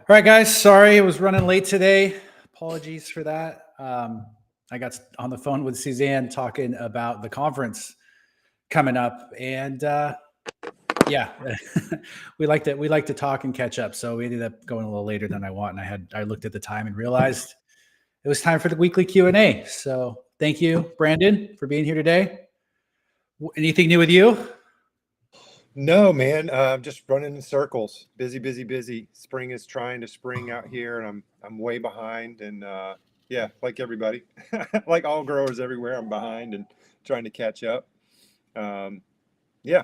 All right, guys. Sorry, I was running late today. Apologies for that. I got on the phone with Suzanne talking about the conference coming up, and yeah, we like to talk and catch up. So we ended up going a little later than I want, and I looked at the time and realized it was time for the weekly Q&A. So thank you, Brandon, for being here today. Anything new with you? No, man. Just running in circles. Busy. Spring is trying to spring out here, and I'm way behind. And yeah, like everybody, like all growers everywhere, I'm behind and trying to catch up. Yeah.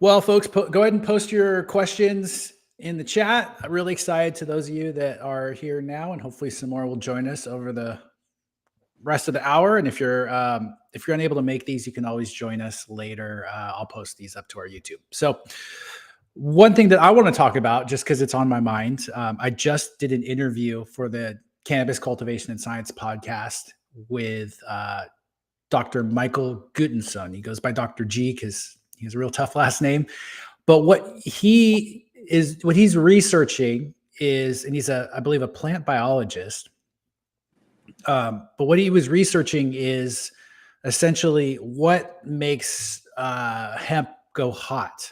Well, folks, go ahead and post your questions in the chat. I'm really excited to those of you that are here now, and hopefully some more will join us over the rest of the hour. And if you're unable to make these, you can always join us later. I'll post these up to our YouTube. So one thing that I want to talk about, just because it's on my mind, I just did an interview for the Cannabis Cultivation and Science podcast with Dr. Michael Gutenson. He goes by Dr. G because he has a real tough last name. But what he's researching is, and he's I believe a plant biologist. But what he was researching is essentially what makes hemp go hot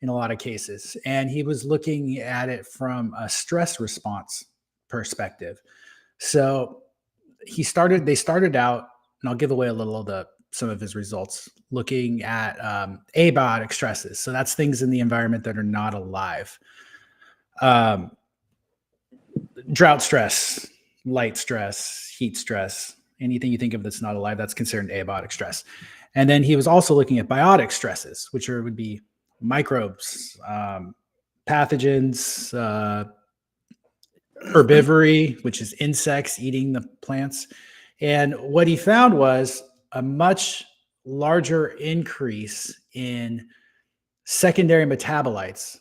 in a lot of cases. And he was looking at it from a stress response perspective. So they started out, and I'll give away a little of some of his results, looking at abiotic stresses. So that's things in the environment that are not alive. Drought stress, light stress, heat stress, anything you think of that's not alive, that's considered abiotic stress. And then he was also looking at biotic stresses, which would be microbes, pathogens, herbivory, which is insects eating the plants. And what he found was a much larger increase in secondary metabolites,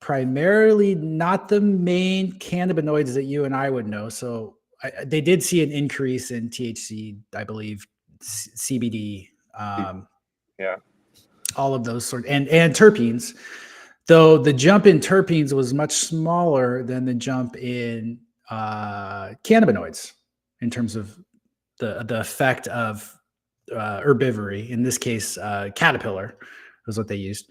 primarily not the main cannabinoids that you and I would know. So they did see an increase in THC, I believe, CBD, all of those and terpenes. Though the jump in terpenes was much smaller than the jump in cannabinoids in terms of the effect of herbivory. In this case, caterpillar was what they used.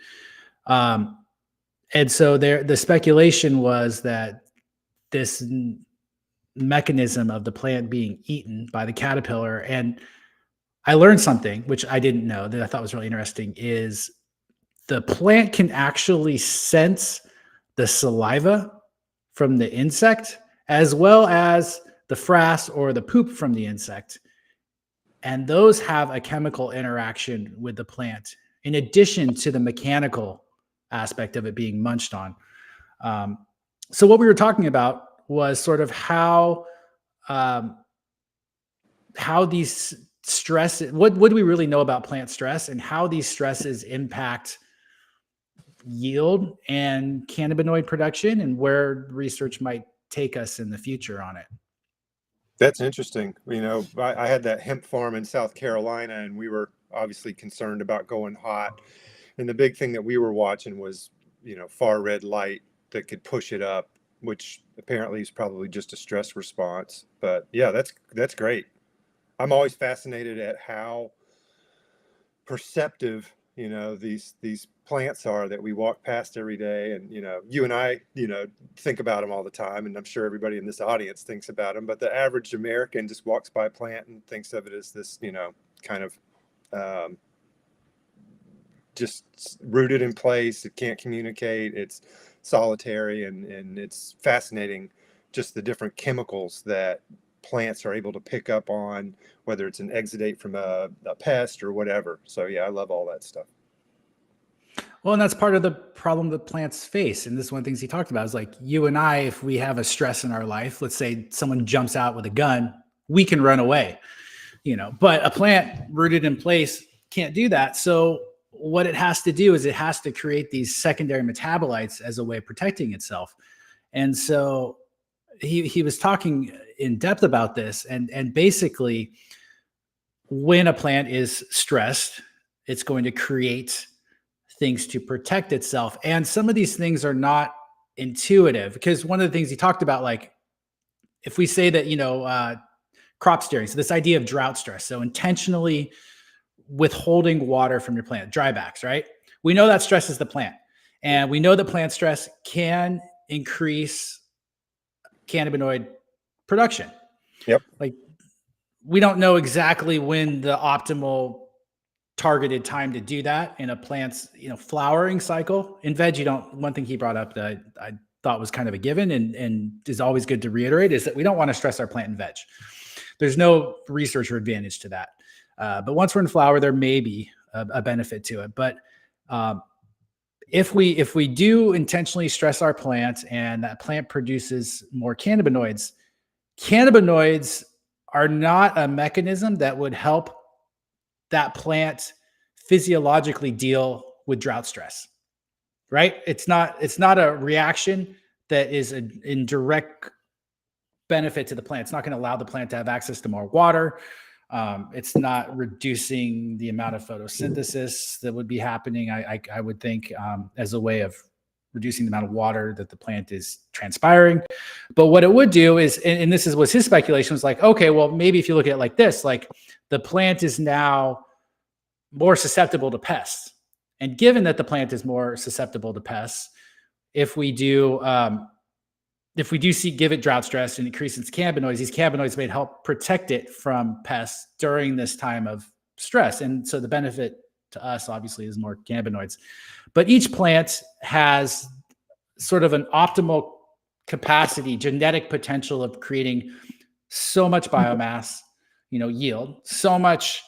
And so the speculation was that this mechanism of the plant being eaten by the caterpillar, and I learned something which I didn't know that I thought was really interesting, is the plant can actually sense the saliva from the insect as well as the frass or the poop from the insect. And those have a chemical interaction with the plant in addition to the mechanical aspect of it being munched on. So what we were talking about was sort of how these stresses, what do we really know about plant stress, and how these stresses impact yield and cannabinoid production, and where research might take us in the future on it. That's interesting. You know, I had that hemp farm in South Carolina, and we were obviously concerned about going hot. And the big thing that we were watching was, far red light that could push it up, which apparently is probably just a stress response. But yeah, that's great. I'm always fascinated at how perceptive, these plants are that we walk past every day. And, you and I, think about them all the time. And I'm sure everybody in this audience thinks about them. But the average American just walks by a plant and thinks of it as this, kind of just rooted in place. It can't communicate. It's solitary, and it's fascinating just the different chemicals that plants are able to pick up on, whether it's an exudate from a pest or whatever. So yeah, I love all that stuff. Well, and that's part of the problem that plants face. And this is one of the things he talked about is like you and I, if we have a stress in our life, let's say someone jumps out with a gun, we can run away, but a plant rooted in place can't do that. So what it has to do is it has to create these secondary metabolites as a way of protecting itself. And so he was talking in depth about this, and basically when a plant is stressed, it's going to create things to protect itself. And some of these things are not intuitive, because one of the things he talked about, like if we say that, crop steering, so this idea of drought stress, so intentionally withholding water from your plant, drybacks, right? We know that stresses the plant, and we know that plant stress can increase cannabinoid production. Yep. Like we don't know exactly when the optimal targeted time to do that in a plant's flowering cycle. In veg, you don't. One thing he brought up that I thought was kind of a given and is always good to reiterate is that we don't want to stress our plant in veg. There's no research or advantage to that. But once we're in flower, there may be a benefit to it. But if we do intentionally stress our plant and that plant produces more cannabinoids are not a mechanism that would help that plant physiologically deal with drought stress, right? It's not a reaction that is in direct benefit to the plant. It's not going to allow the plant to have access to more water. It's not reducing the amount of photosynthesis that would be happening. I would think as a way of reducing the amount of water that the plant is transpiring. But what it would do is, and this was his speculation, was like, okay, well, maybe if you look at it like this, like the plant is now more susceptible to pests. And given that the plant is more susceptible to pests, if we do give it drought stress and increase its cannabinoids, these cannabinoids may help protect it from pests during this time of stress. And so the benefit to us, obviously, is more cannabinoids. But each plant has sort of an optimal capacity, genetic potential of creating so much biomass, yield, so much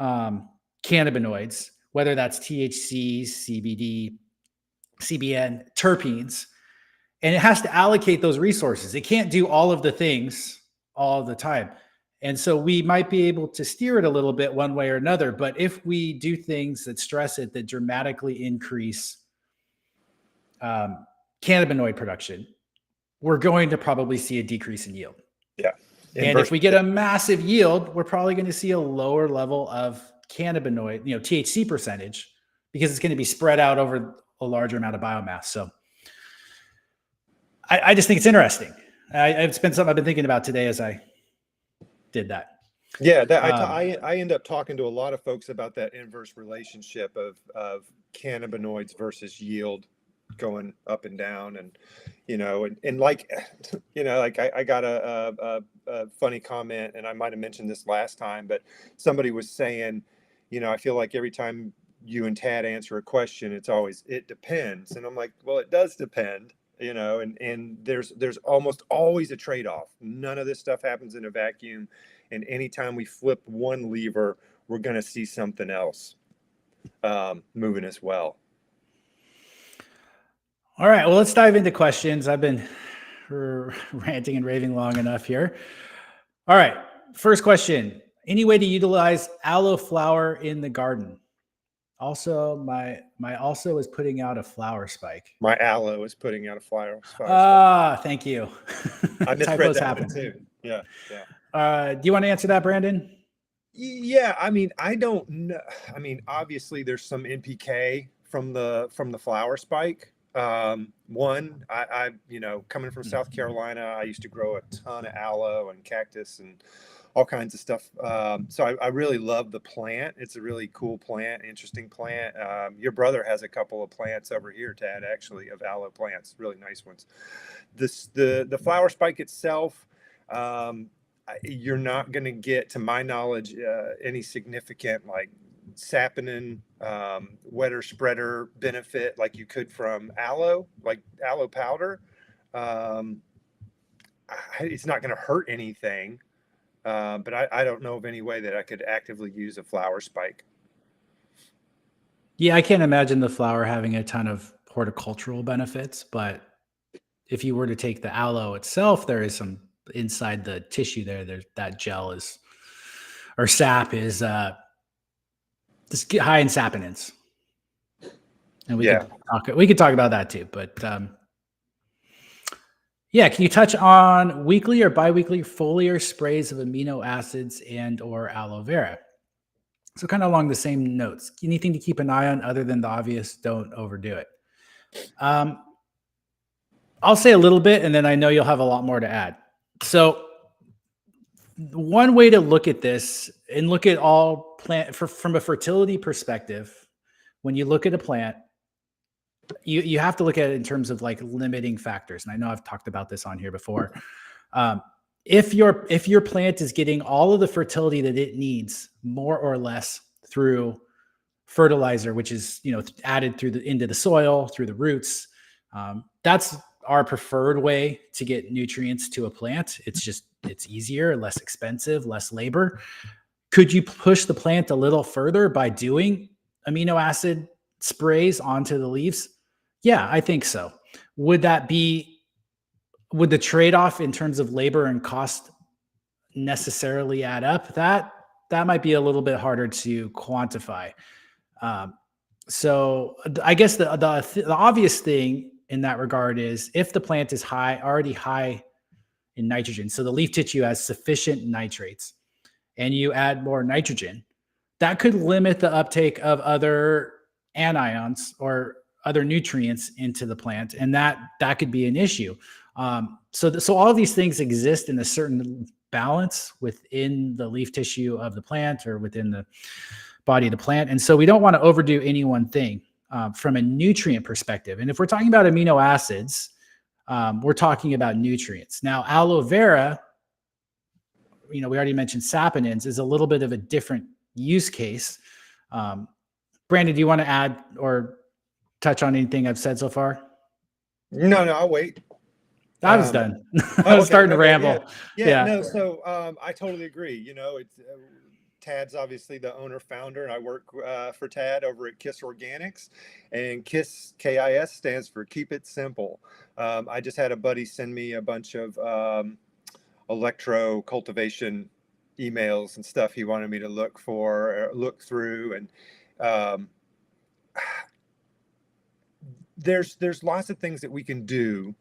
cannabinoids, whether that's THC, CBD, CBN, terpenes, and it has to allocate those resources. It can't do all of the things all the time. And so we might be able to steer it a little bit one way or another. But if we do things that stress it, that dramatically increase cannabinoid production, we're going to probably see a decrease in yield. Yeah. And if we get a massive yield, we're probably going to see a lower level of cannabinoid, THC percentage, because it's going to be spread out over a larger amount of biomass. So I just think it's interesting. It's been something I've been thinking about today as I did that. Yeah, I end up talking to a lot of folks about that inverse relationship of cannabinoids versus yield going up and down, and like I got a funny comment, and I might have mentioned this last time, but somebody was saying, I feel like every time you and Tad answer a question, it's always it depends, and I'm like, well, it does depend. And there's almost always a trade-off. None of this stuff happens in a vacuum. And anytime we flip one lever, we're going to see something else moving as well. All right. Well, let's dive into questions. I've been ranting and raving long enough here. All right. First question. Any way to utilize aloe flower in the garden? Also, my also is putting out a flower spike. My aloe is putting out a flower spike. Thank you. I misread that one too. Yeah. Do you want to answer that, Brandon? Yeah, I don't know. Obviously there's some NPK from the flower spike. One, I coming from South Carolina, I used to grow a ton of aloe and cactus and all kinds of stuff. So I really love the plant. It's a really cool plant, interesting plant. Your brother has a couple of plants over here, Tad, actually, of aloe plants, really nice ones. The flower spike itself, you're not going to get, to my knowledge, any significant like saponin, wetter spreader benefit like you could from aloe, like aloe powder. It's not going to hurt anything. But I don't know of any way that I could actively use a flower spike. Yeah, I can't imagine the flower having a ton of horticultural benefits, but if you were to take the aloe itself, there is some inside the tissue there. That gel is, or sap is, just high in saponins. And we could talk about that too, but yeah, can you touch on weekly or biweekly foliar sprays of amino acids and or aloe vera? So kind of along the same notes. Anything to keep an eye on other than the obvious, don't overdo it. I'll say a little bit, and then I know you'll have a lot more to add. So one way to look at this and look at all plant from a fertility perspective, when you look at a plant, you have to look at it in terms of like limiting factors. And I know I've talked about this on here before. Um, if your plant is getting all of the fertility that it needs, more or less through fertilizer, which is added into the soil through the roots, that's our preferred way to get nutrients to a plant. It's easier, less expensive, less labor. Could you push the plant a little further by doing amino acid sprays onto the leaves? Yeah, I think so. Would the trade-off in terms of labor and cost necessarily add up? That might be a little bit harder to quantify. Um, so I guess the obvious thing in that regard is if the plant is already high in nitrogen, so the leaf tissue has sufficient nitrates, and you add more nitrogen, that could limit the uptake of other anions or other nutrients into the plant, and that could be an issue. So all of these things exist in a certain balance within the leaf tissue of the plant or within the body of the plant, and so we don't want to overdo any one thing from a nutrient perspective. And if we're talking about amino acids, we're talking about nutrients. Now, aloe vera, we already mentioned saponins, is a little bit of a different use case. Brandon, do you want to add or touch on anything I've said so far? No, I'll wait. I was done. I was starting to ramble. Yeah. No, so I totally agree. It's Tad's obviously the owner founder, and I work for Tad over at KiS Organics, and KIS stands for Keep It Simple. I just had a buddy send me a bunch of electro cultivation emails and stuff he wanted me to look through, and there's lots of things that we can do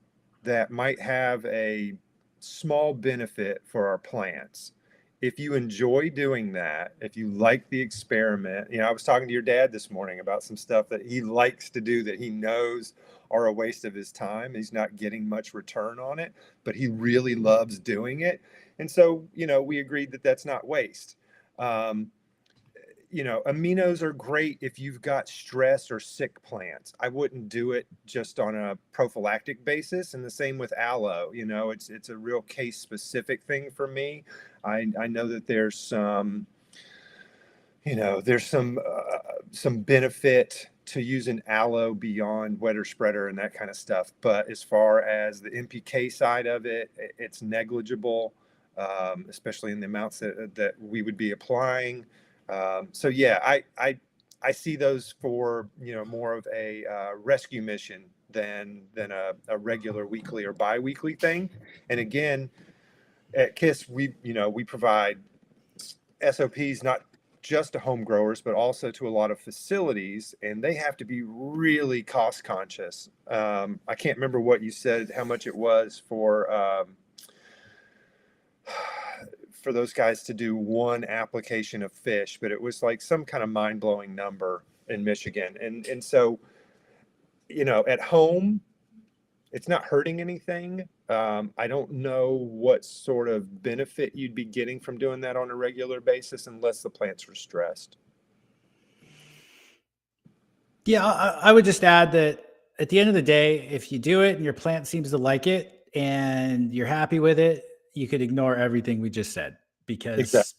that might have a small benefit for our plants. If you enjoy doing that, if you like the experiment, I was talking to your dad this morning about some stuff that he likes to do that he knows are a waste of his time. He's not getting much return on it, but he really loves doing it. And so, we agreed that that's not waste. Aminos are great if you've got stress or sick plants. I wouldn't do it just on a prophylactic basis. And the same with aloe. It's a real case specific thing for me. I know that there's some benefit to using aloe beyond wetter spreader and that kind of stuff. But as far as the NPK side of it, it's negligible, especially in the amounts that we would be applying. So yeah, I see those for more of a rescue mission than a regular weekly or biweekly thing. And again, at KiS, we provide SOPs not just to home growers, but also to a lot of facilities, and they have to be really cost conscious. I can't remember what you said, how much it was for those guys to do one application of fish, but it was like some kind of mind-blowing number in Michigan. And so, at home, it's not hurting anything. I don't know what sort of benefit you'd be getting from doing that on a regular basis unless the plants were stressed. Yeah, I would just add that at the end of the day, if you do it and your plant seems to like it and you're happy with it, you could ignore everything we just said, because Exactly.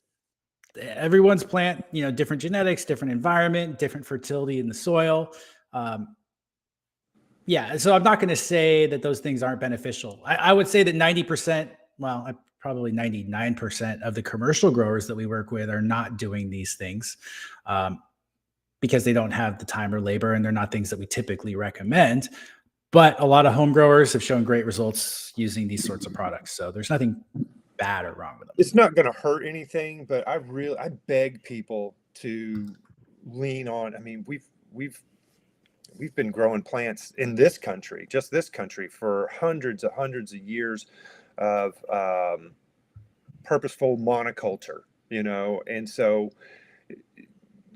everyone's plant, different genetics, different environment, different fertility in the soil. Yeah, so I'm not going to say that those things aren't beneficial. I would say that 90%, probably 99% of the commercial growers that we work with are not doing these things because they don't have the time or labor, and they're not things that we typically recommend. But a lot of home growers have shown great results using these sorts of products. So there's nothing bad or wrong with them. It's not going to hurt anything, but I beg people to lean on. I mean, we've been growing plants in this country, for hundreds of years of purposeful monoculture, and so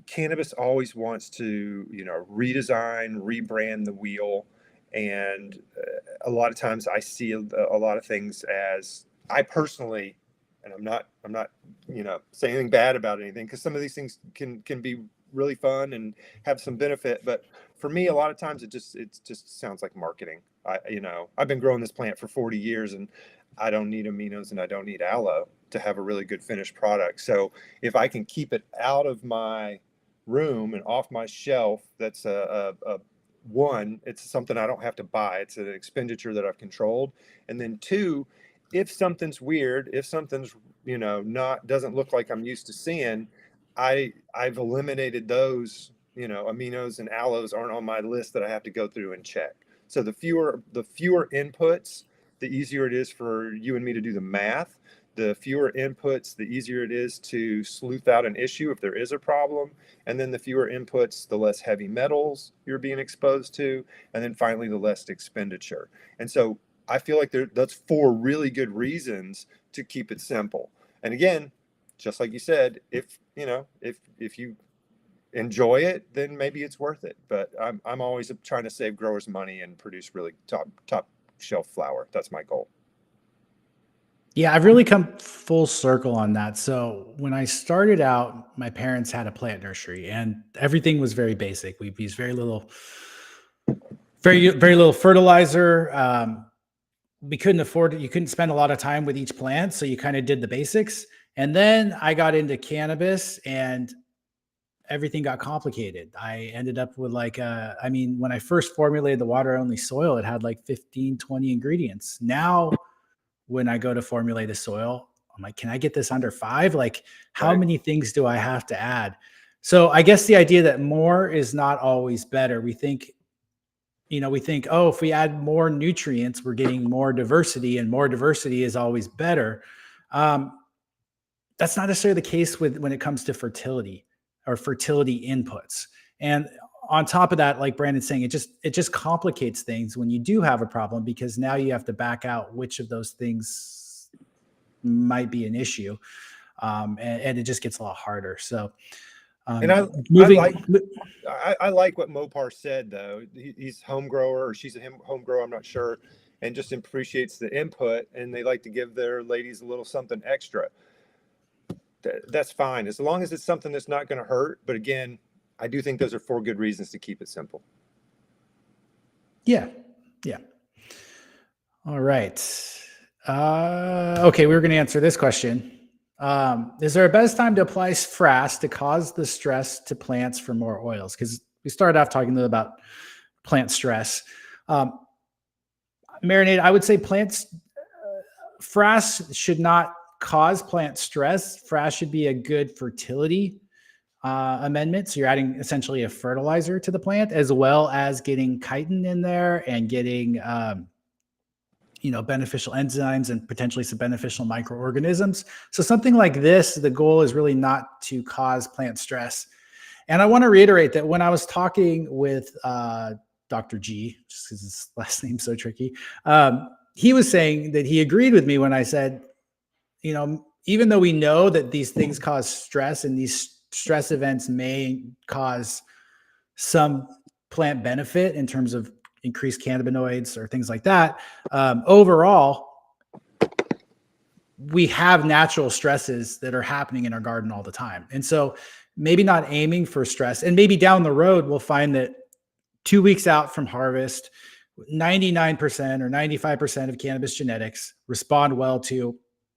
cannabis always wants to, redesign, rebrand the wheel. And a lot of times I see a lot of things as I personally, and I'm not, saying anything bad about anything, because some of these things can be really fun and have some benefit. But for me, a lot of times it just sounds like marketing. I've been growing this plant for 40 years, and I don't need aminos and I don't need aloe to have a really good finished product. So if I can keep it out of my room and off my shelf, that's a one, it's something I don't have to buy. It's an expenditure that I've controlled. And then two, if something's weird, if something's, not, doesn't look like I'm used to seeing, I've eliminated those, aminos and aloes aren't on my list that I have to go through and check. So the fewer inputs, the easier it is for you and me to do the math. The fewer inputs, the easier it is to sleuth out an issue if there is a problem. And then the fewer inputs, the less heavy metals you're being exposed to. And then finally, the less expenditure. And so I feel like that's four really good reasons to keep it simple. And again, just like you said, if you enjoy it, then maybe it's worth it. But I'm always trying to save growers money and produce really top shelf flower. That's my goal. Yeah, I've really come full circle on that. So when I started out, my parents had a plant nursery and everything was very basic. We used very little fertilizer. We couldn't afford it. You couldn't spend a lot of time with each plant. So you kind of did the basics. And then I got into cannabis and everything got complicated. I ended up with when I first formulated the water only soil, it had like 15, 20 ingredients. Now, when I go to formulate a soil, I'm like, can I get this under 5? Like, how Right. many things do I have to add? So I guess the idea that more is not always better. We think, oh, if we add more nutrients, we're getting more diversity, and more diversity is always better. Um, that's not necessarily the case when it comes to fertility or fertility inputs. And on top of that, like Brandon's saying, it just complicates things when you do have a problem, because now you have to back out which of those things might be an issue, and it just gets a lot harder. So And I moving. like what Mopar said, though. He's home grower, or she's a home grower, I'm not sure, and just appreciates the input, and they like to give their ladies a little something extra. That's fine, as long as it's something that's not going to hurt. But again, I do think those are 4 good reasons to keep it simple. Yeah, yeah. All right. Okay, we were going to answer this question. Is there a best time to apply frass to cause the stress to plants for more oils? Because we started off talking about plant stress. Marinade, I would say frass should not cause plant stress. Frass should be a good fertility amendment. So you're adding essentially a fertilizer to the plant, as well as getting chitin in there and getting beneficial enzymes and potentially some beneficial microorganisms. So something like this, the goal is really not to cause plant stress. And I want to reiterate that when I was talking with Dr. G, just because his last name's so tricky, he was saying that he agreed with me when I said, even though we know that these things cause stress and these stress events may cause some plant benefit in terms of increased cannabinoids or things like that, overall, we have natural stresses that are happening in our garden all the time. And so maybe not aiming for stress, and maybe down the road, we'll find that 2 weeks out from harvest, 99% or 95% of cannabis genetics respond well to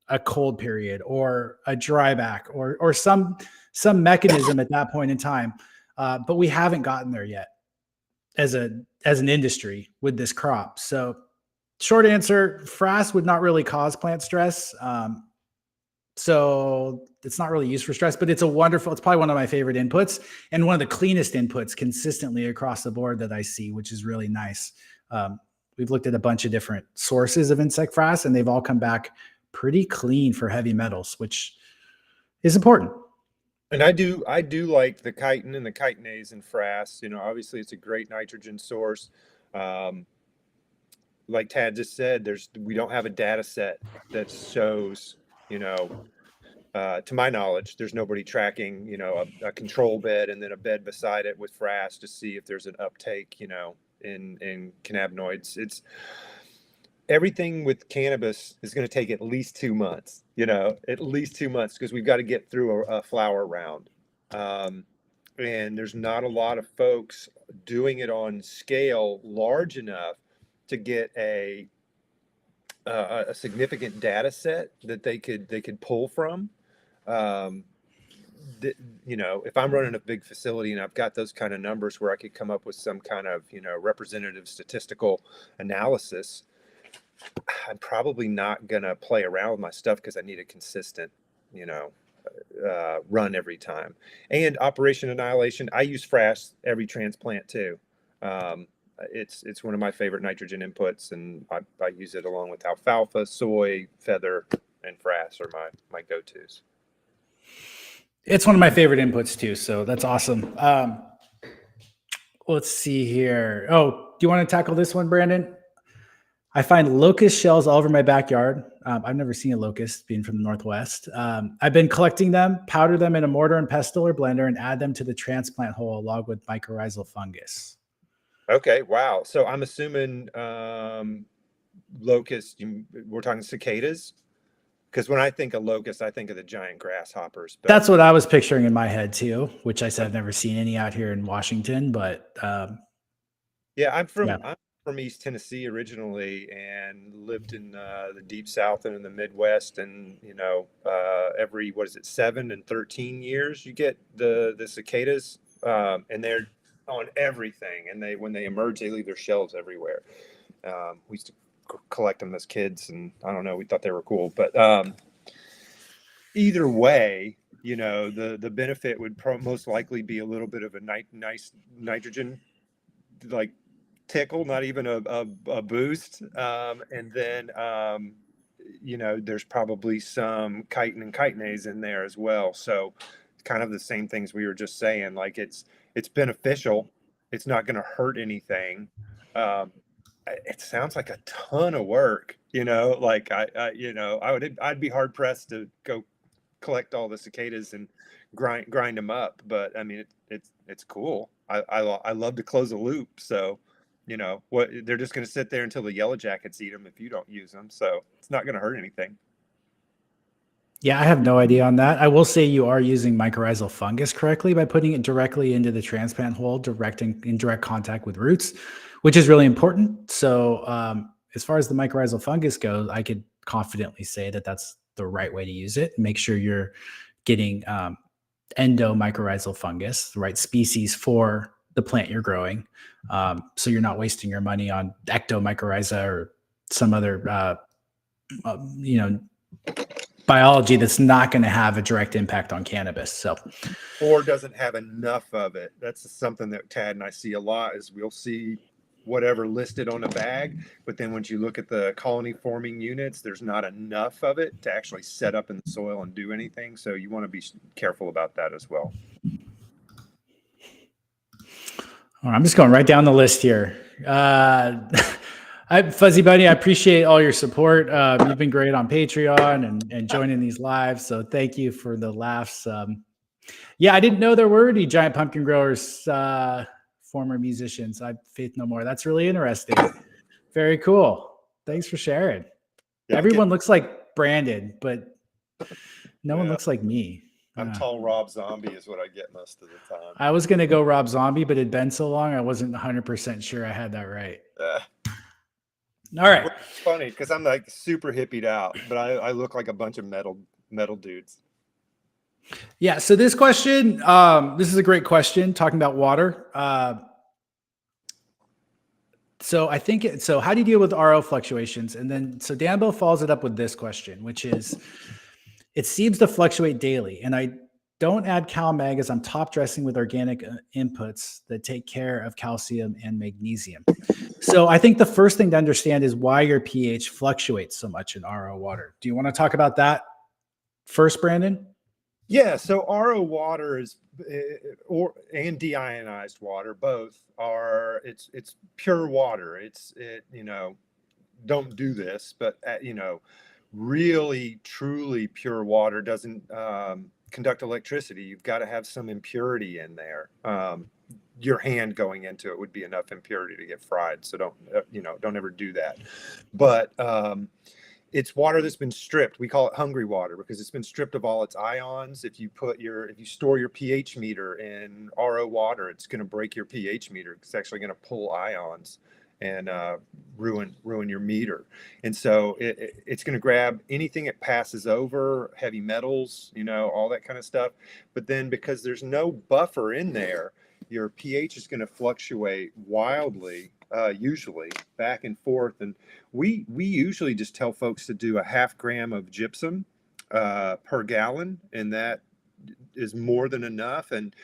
a cold period or a dryback or some mechanism at that point in time. But we haven't gotten there yet as an industry with this crop. So short answer, frass would not really cause plant stress. So it's not really used for stress, but it's probably one of my favorite inputs and one of the cleanest inputs consistently across the board that I see, which is really nice. We've looked at a bunch of different sources of insect frass, and they've all come back pretty clean for heavy metals, which is important. And I do like the chitin and the chitinase in frass. Obviously it's a great nitrogen source. Like Tad just said, we don't have a data set that shows, to my knowledge, there's nobody tracking, a control bed and then a bed beside it with frass to see if there's an uptake, in cannabinoids. It's everything with cannabis is going to take at least 2 months, at least 2 months, because we've got to get through a flower round. And there's not a lot of folks doing it on scale large enough to get a significant data set that they could pull from. Um, if I'm running a big facility and I've got those kind of numbers where I could come up with some kind of, representative statistical analysis, I'm probably not going to play around with my stuff because I need a consistent, run every time. And Operation Annihilation, I use frass every transplant too. It's one of my favorite nitrogen inputs, and I use it along with alfalfa, soy, feather, and frass are my go-tos. It's one of my favorite inputs too. So that's awesome. Let's see here. Oh, do you want to tackle this one, Brandon? I find locust shells all over my backyard. I've never seen a locust being from the Northwest. I've been collecting them, powder them in a mortar and pestle or blender, and add them to the transplant hole along with mycorrhizal fungus. Okay. Wow. So I'm assuming locust, we're talking cicadas? Because when I think of locust, I think of the giant grasshoppers. But that's what I was picturing in my head too, which I said I've never seen any out here in Washington, but yeah, I'm from East Tennessee originally and lived in the deep South and in the Midwest. And, every, 7 and 13 years, you get the cicadas, and they're on everything. And when they emerge, they leave their shells everywhere. We used to collect them as kids, and I don't know, we thought they were cool. But either way, the benefit would most likely be a little bit of a nice nitrogen, like, tickle, not even a boost. And then, there's probably some chitin and chitinase in there as well. So kind of the same things we were just saying, like it's beneficial. It's not going to hurt anything. It sounds like a ton of work, like I'd be hard pressed to go collect all the cicadas and grind them up. But I mean, it's cool. I love to close a loop. So, what they're just going to sit there until the yellow jackets eat them if you don't use them. So it's not going to hurt anything. Yeah, I have no idea on that. I will say you are using mycorrhizal fungus correctly by putting it directly into the transplant hole, in direct contact with roots, which is really important. So as far as the mycorrhizal fungus goes, I could confidently say that that's the right way to use it. Make sure you're getting endomycorrhizal fungus, the right species for the plant you're growing. So you're not wasting your money on ectomycorrhiza or some other, biology that's not going to have a direct impact on cannabis. So, or doesn't have enough of it. That's something that Tad and I see a lot. Is we'll see whatever listed on a bag, but then once you look at the colony forming units, there's not enough of it to actually set up in the soil and do anything. So you want to be careful about that as well. All right, I'm just going right down the list here. Fuzzy Bunny, I appreciate all your support. You've been great on Patreon and joining these lives. So thank you for the laughs. Yeah, I didn't know there were any giant pumpkin growers, former musicians. I have faith no more. That's really interesting. Very cool. Thanks for sharing. Yeah, everyone looks like Brandon, but no one looks like me. I'm tall Rob Zombie is what I get most of the time. I was going to go Rob Zombie, but it'd been so long I wasn't 100% sure I had that right. All right. It's funny because I'm like super hippied out, but I look like a bunch of metal dudes. Yeah. So this question, this is a great question talking about water. So I think, how do you deal with RO fluctuations? And then, so Danbo follows it up with this question, which is, it seems to fluctuate daily, and I don't add CalMag as I'm top dressing with organic inputs that take care of calcium and magnesium. So I think the first thing to understand is why your pH fluctuates so much in RO water. Do you want to talk about that first, Brandon? Yeah. So RO water is, and deionized water, both are, it's pure water. Don't do this, but really truly pure water doesn't conduct electricity. You've got to have some impurity in there. your hand going into it would be enough impurity to get fried. So don't ever do that. But it's water that's been stripped. We call it hungry water because it's been stripped of all its ions. If you store your pH meter in RO water, it's going to break your pH meter. It's actually going to pull ions and ruin your meter. And so it's going to grab anything it passes over, heavy metals, all that kind of stuff. But then because there's no buffer in there, your pH is going to fluctuate wildly, usually back and forth. And we usually just tell folks to do a 0.5 gram of gypsum per gallon, and that is more than enough. And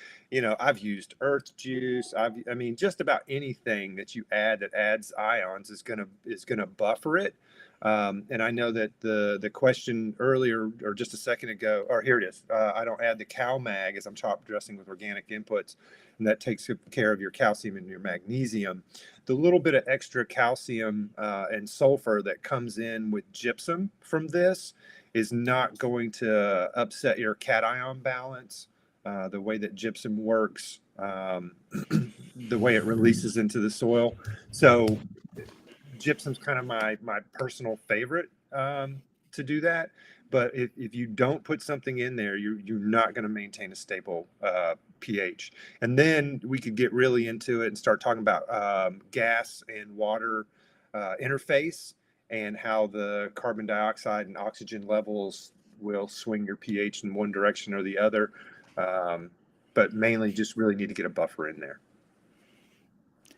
I've used earth juice. I mean, just about anything that you add that adds ions is gonna buffer it. And I know that the question earlier or just a second ago, or here it is. I don't add the cow mag as I'm top dressing with organic inputs, and that takes care of your calcium and your magnesium. The little bit of extra calcium and sulfur that comes in with gypsum from this is not going to upset your cation balance. The way that gypsum works, the way it releases into the soil. So gypsum's kind of my personal favorite to do that. But if you don't put something in there, you're not going to maintain a stable pH. And then we could get really into it and start talking about gas and water interface and how the carbon dioxide and oxygen levels will swing your pH in one direction or the other. But mainly just really need to get a buffer in there.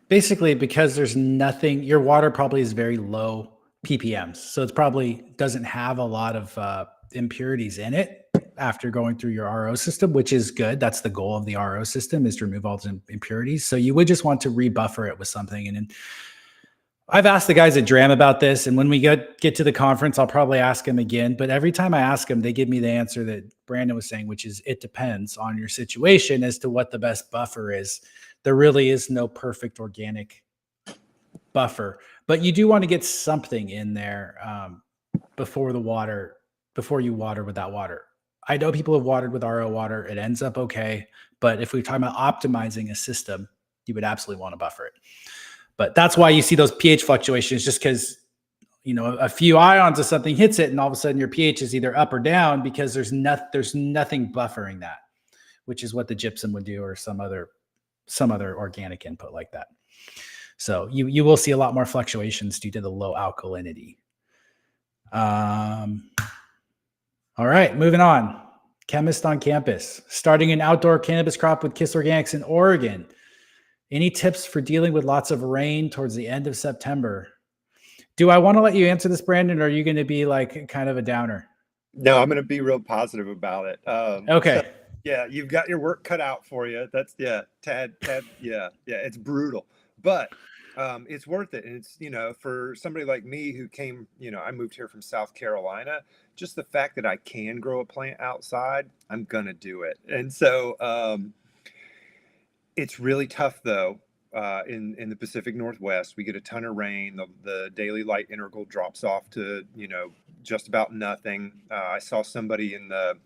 Basically, because there's nothing, your water probably is very low ppms, so it probably doesn't have a lot of impurities in it after going through your RO system, which is good. That's the goal of the RO system, is to remove all the impurities. So you would just want to rebuffer it with something. And then I've asked the guys at Dram about this, and when we get to the conference, I'll probably ask them again. But every time I ask them, they give me the answer that Brandon was saying, which is it depends on your situation as to what the best buffer is. There really is no perfect organic buffer, but you do want to get something in there before you water with that water. I know people have watered with RO water. It ends up okay. But if we're talking about optimizing a system, you would absolutely want to buffer it. But that's why you see those pH fluctuations, just because, a few ions of something hits it and all of a sudden your pH is either up or down because there's nothing buffering that, which is what the gypsum would do, or some other organic input like that. So you will see a lot more fluctuations due to the low alkalinity. All right, moving on. Chemist on campus, starting an outdoor cannabis crop with KiS Organics in Oregon. Any tips for dealing with lots of rain towards the end of September? Do I want to let you answer this, Brandon, or are you going to be like kind of a downer? No, I'm going to be real positive about it. Okay. So, yeah, you've got your work cut out for you. That's Tad, yeah, it's brutal, but it's worth it. And it's, for somebody like me who came, I moved here from South Carolina, just the fact that I can grow a plant outside, I'm going to do it. And so it's really tough though. In the Pacific Northwest, we get a ton of rain. The daily light interval drops off to, just about nothing. I saw somebody in the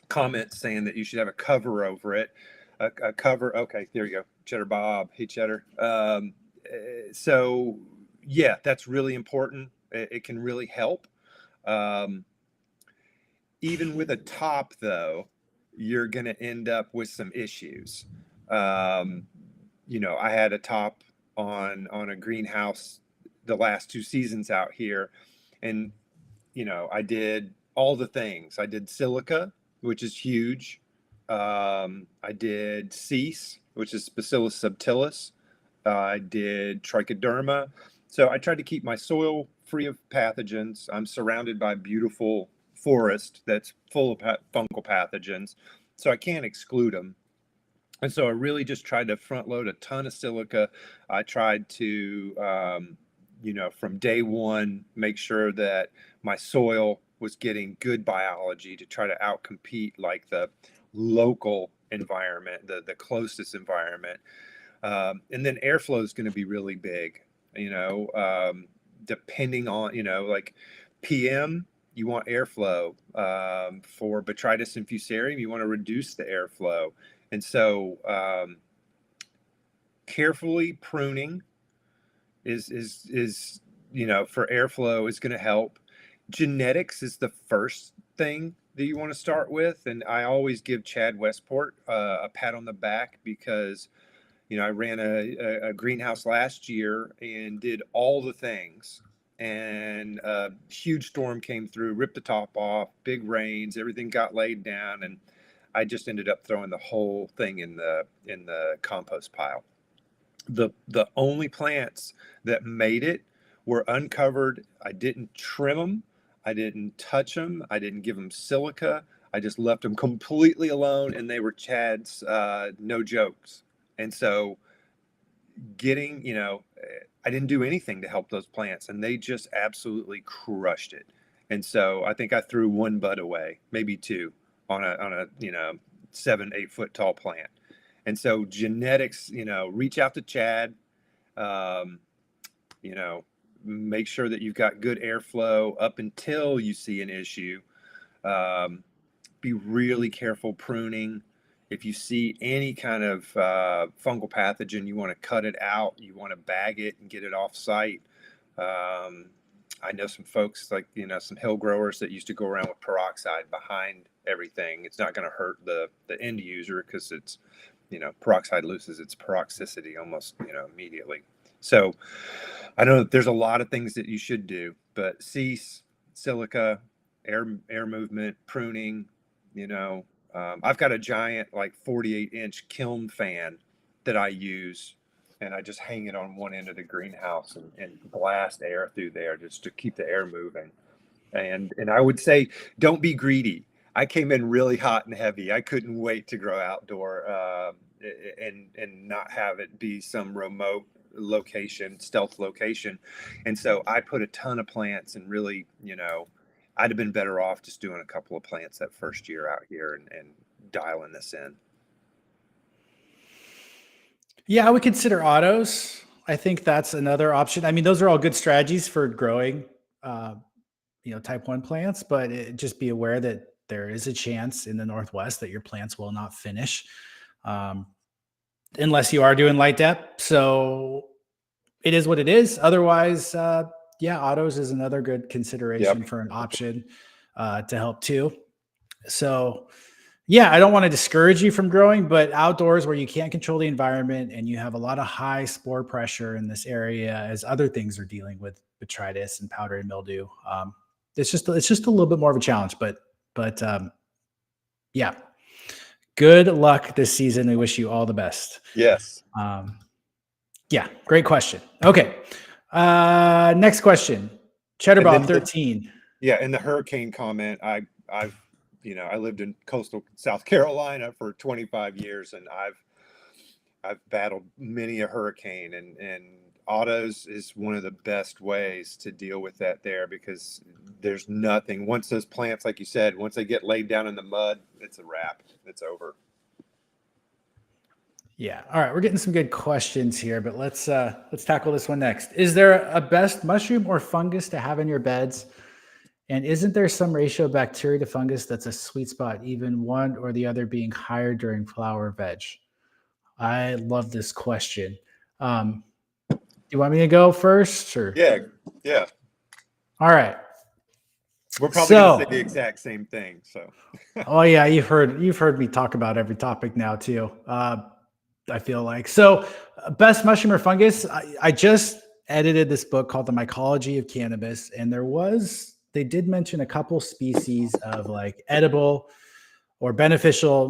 comments saying that you should have a cover over it. A cover. Okay, there you go. Cheddar Bob. Hey, Cheddar. So yeah, that's really important. It can really help. Even with a top though, you're going to end up with some issues. I had a top on a greenhouse the last 2 seasons out here, and I did all the things. I did silica, which is huge. I did cease, which is Bacillus subtilis. I did trichoderma. So I tried to keep my soil free of pathogens. I'm surrounded by beautiful forest that's full of fungal pathogens, so I can't exclude them. And so I really just tried to front load a ton of silica. I tried to, from day one, make sure that my soil was getting good biology to try to outcompete like the local environment, the closest environment. And then airflow is going to be really big, depending on, like PM, you want airflow. For botrytis and fusarium, you want to reduce the airflow. And so carefully pruning is for airflow is going to help. Genetics is the first thing that you want to start with, and I always give Chad Westport a pat on the back because I ran a greenhouse last year and did all the things, and a huge storm came through, ripped the top off, big rains, everything got laid down, and I just ended up throwing the whole thing in the compost pile. The only plants that made it were uncovered. I didn't trim them. I didn't touch them. I didn't give them silica. I just left them completely alone, and they were Chad's no jokes. And so I didn't do anything to help those plants, and they just absolutely crushed it. And so I think I threw one bud away, maybe two, on a 7-8 foot tall plant. And so genetics, reach out to Chad, make sure that you've got good airflow up until you see an issue. Be really careful pruning. If you see any kind of fungal pathogen, you want to cut it out. You want to bag it and get it off site. I know some folks some hill growers that used to go around with peroxide behind everything. It's not going to hurt the end user because it's, peroxide loses its peroxicity almost, immediately. So I know that there's a lot of things that you should do, but cease, silica, air movement, pruning, I've got a giant 48-inch kiln fan that I use, and I just hang it on one end of the greenhouse and blast air through there just to keep the air moving. And I would say, don't be greedy. I came in really hot and heavy. I couldn't wait to grow outdoor and not have it be some remote location, stealth location. And so I put a ton of plants, and really, I'd have been better off just doing a couple of plants that first year out here and dialing this in. Yeah, I would consider autos. I think that's another option. I mean, those are all good strategies for growing, type 1 plants, but just be aware that there is a chance in the Northwest that your plants will not finish unless you are doing light dep. So it is what it is. Otherwise, autos is another good consideration for an option to help too. So I don't want to discourage you from growing, but outdoors where you can't control the environment and you have a lot of high spore pressure in this area, as other things are dealing with botrytis and powdery mildew, it's just a little bit more of a challenge. But good luck this season. We wish you all the best. Yes. Great question. Okay. Next question. Cheddar Bob 13. In the hurricane comment, I lived in coastal South Carolina for 25 years, and I've battled many a hurricane, and autos is one of the best ways to deal with that there, because there's nothing. Once those plants, like you said, once they get laid down in the mud, it's a wrap. It's over. Yeah. All right. We're getting some good questions here, but let's tackle this one next. Is there a best mushroom or fungus to have in your beds? And isn't there some ratio of bacteria to fungus that's a sweet spot, even one or the other being higher during flower veg? I love this question. Do you want me to go first? Or? Yeah. All right. We're probably going to say the exact same thing. So. Oh yeah, you've heard me talk about every topic now too. I feel like so. Best mushroom or fungus? I just edited this book called The Mycology of Cannabis, and they did mention a couple species of edible or beneficial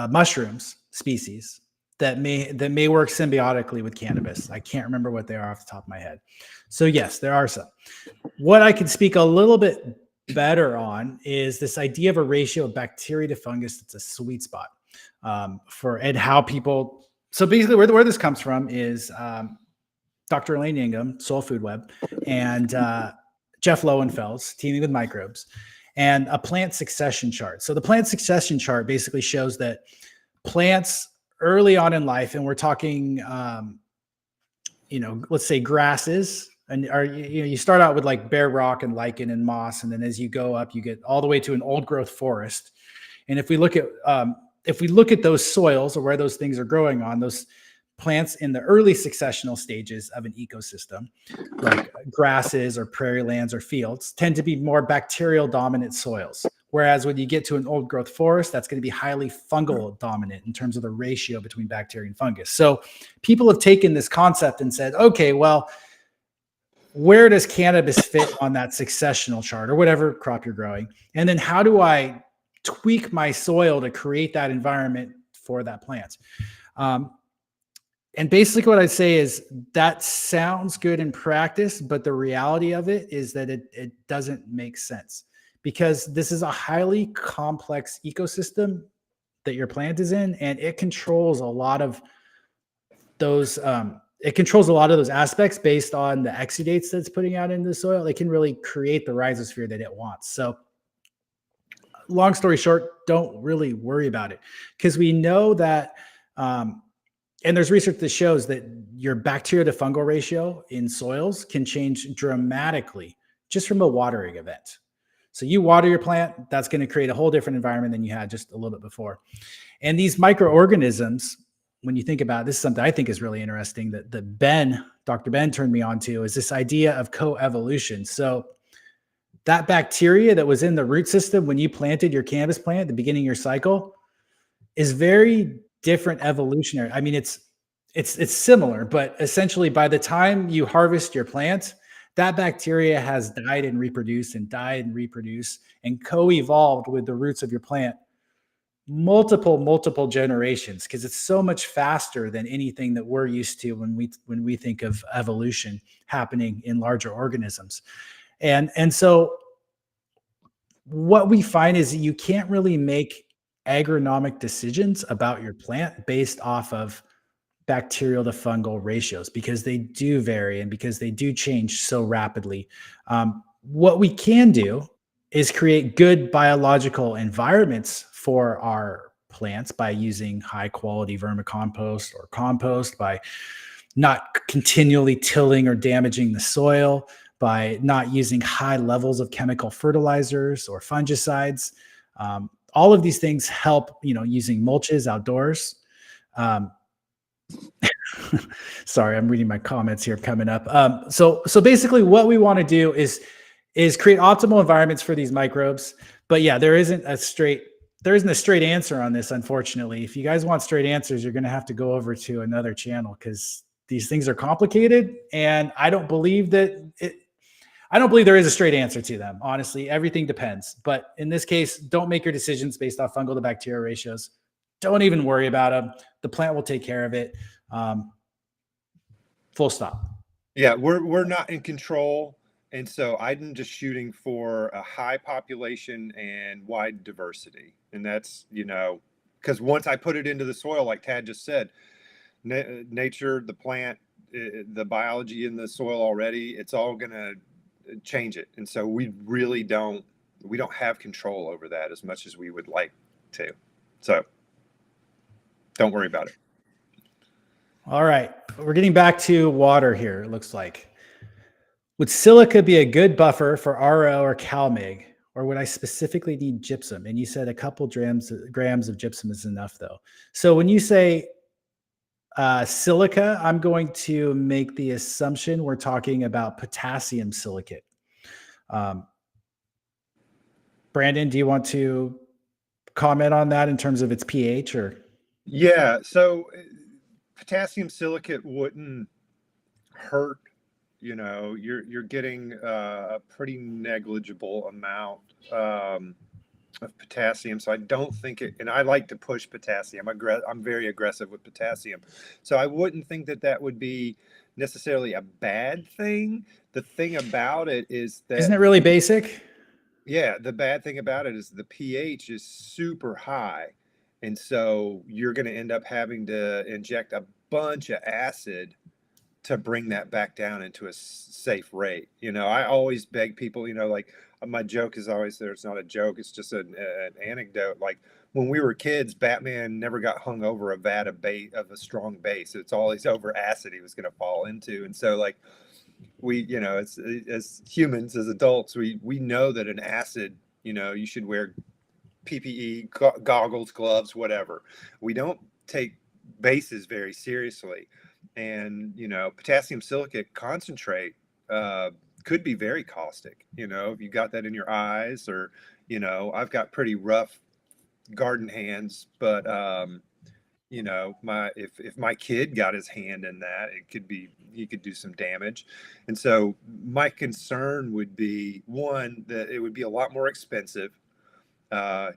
mushrooms species that may work symbiotically with cannabis. I can't remember what they are off the top of my head. So yes, there are some. What I can speak a little bit better on is this idea of a ratio of bacteria to fungus that's a sweet spot and how people. So basically, where this comes from is Dr. Elaine Ingham, Soul Food Web, and Jeff Lowenfels teaming with microbes, and a plant succession chart. So the plant succession chart basically shows that plants early on in life, and we're talking, let's say grasses, and you start out with bare rock and lichen and moss, and then as you go up, you get all the way to an old growth forest. And if we look at if we look at those soils or where those things are growing on, those plants in the early successional stages of an ecosystem, like grasses or prairie lands or fields, tend to be more bacterial dominant soils. Whereas when you get to an old growth forest, that's going to be highly fungal dominant in terms of the ratio between bacteria and fungus. So people have taken this concept and said, okay, well, where does cannabis fit on that successional chart or whatever crop you're growing? And then how do I tweak my soil to create that environment for that plant? And basically what I'd say is that sounds good in practice, but the reality of it is that it doesn't make sense, because this is a highly complex ecosystem that your plant is in, and it controls a lot of those aspects based on the exudates that's putting out into the soil. It can really create the rhizosphere that it wants. So long story short, don't really worry about it, because we know that and there's research that shows that your bacteria to fungal ratio in soils can change dramatically just from a watering event. So you water your plant, that's going to create a whole different environment than you had just a little bit before. And these microorganisms, when you think about it, this is something I think is really interesting that Dr. Ben turned me on to, is this idea of coevolution. So that bacteria that was in the root system when you planted your cannabis plant at the beginning of your cycle is very different evolutionary. I mean, it's similar, but essentially by the time you harvest your plant, that bacteria has died and reproduced and co-evolved with the roots of your plant multiple generations, because it's so much faster than anything that we're used to when we think of evolution happening in larger organisms. And so what we find is that you can't really make agronomic decisions about your plant based off of bacterial to fungal ratios, because they do vary and because they do change so rapidly. What we can do is create good biological environments for our plants by using high quality vermicompost or compost, by not continually tilling or damaging the soil, by not using high levels of chemical fertilizers or fungicides. All of these things help, using mulches outdoors. Sorry, I'm reading my comments here coming up. So basically what we want to do is create optimal environments for these microbes. But yeah, there isn't a straight answer on this, unfortunately. If you guys want straight answers, you're going to have to go over to another channel, because these things are complicated, and I don't believe there is a straight answer to them. Honestly, everything depends. But in this case, don't make your decisions based off fungal to bacteria ratios. Don't even worry about them. The plant will take care of it. Full stop. Yeah, we're not in control. And so I'm just shooting for a high population and wide diversity. And that's, because once I put it into the soil, like Tad just said, nature, the plant, the biology in the soil already, it's all going to change it. And so we really don't have control over that as much as we would like to. So don't worry about it. All right. We're getting back to water here, it looks like. Would silica be a good buffer for RO or CalMig, or would I specifically need gypsum? And you said a couple grams of gypsum is enough, though. So when you say silica, I'm going to make the assumption we're talking about potassium silicate. Brandon, do you want to comment on that in terms of its pH? Or yeah, so potassium silicate wouldn't hurt. You're getting a pretty negligible amount of potassium, so I don't think it. And I like to push potassium. I'm very aggressive with potassium, so I wouldn't think that would be necessarily a bad thing. The thing about it is that, isn't it really basic? Yeah, the bad thing about it is the pH is super high, and so you're going to end up having to inject a bunch of acid to bring that back down into a safe rate. I always beg people, like my joke is always there. It's not a joke. It's just an anecdote. Like when we were kids, Batman never got hung over a vat of a strong base. It's always over acid he was going to fall into. And so like we, as humans, as adults, we know that an acid, you should wear PPE, goggles, gloves, whatever. We don't take bases very seriously. And, potassium silicate concentrate could be very caustic. If you got that in your eyes, or, I've got pretty rough garden hands, but, if my kid got his hand in that, he could do some damage. And so my concern would be, one, that it would be a lot more expensive.